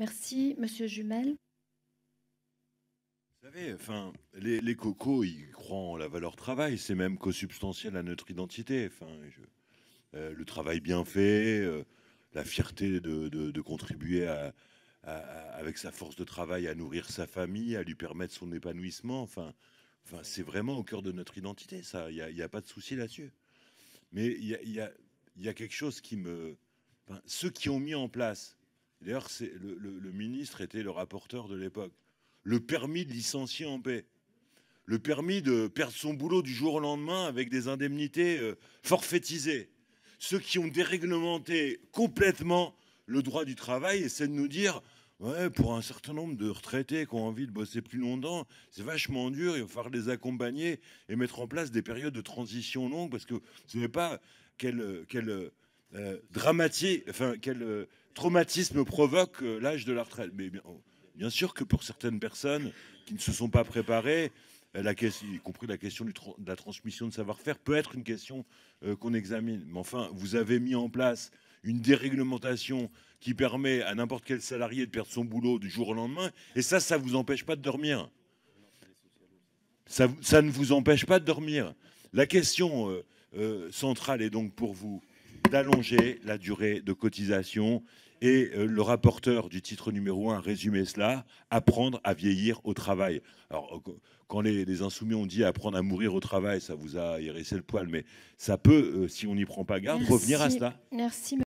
Merci. Monsieur Jumel. Vous savez, enfin, les cocos, ils croient en la valeur travail. C'est même consubstantiel à notre identité. Le travail bien fait, la fierté de contribuer avec sa force de travail à nourrir sa famille, à lui permettre son épanouissement. C'est vraiment au cœur de notre identité, ça. Il y a pas de souci là-dessus. Mais il y a quelque chose qui me... ceux qui ont mis en place, d'ailleurs, le ministre était le rapporteur de l'époque, le permis de licencier en paix, le permis de perdre son boulot du jour au lendemain avec des indemnités forfaitisées. Ceux qui ont déréglementé complètement le droit du travail essaient de nous dire, ouais, pour un certain nombre de retraités qui ont envie de bosser plus longtemps, c'est vachement dur, il va falloir les accompagner et mettre en place des périodes de transition longues parce que vous ne savez pas quel traumatisme provoque l'âge de la retraite. Mais bien sûr que pour certaines personnes qui ne se sont pas préparées, y compris la question de la transmission de savoir-faire, peut être une question qu'on examine. Mais enfin, vous avez mis en place une déréglementation qui permet à n'importe quel salarié de perdre son boulot du jour au lendemain, et ça vous empêche pas de dormir. Ça ne vous empêche pas de dormir. La question centrale est donc pour vous d'allonger la durée de cotisation. Et le rapporteur du titre numéro 1 a résumé cela, apprendre à vieillir au travail. Alors, quand les insoumis ont dit apprendre à mourir au travail, ça vous a hérissé le poil, mais ça peut, si on n'y prend pas garde, revenir à Merci. cela. Merci.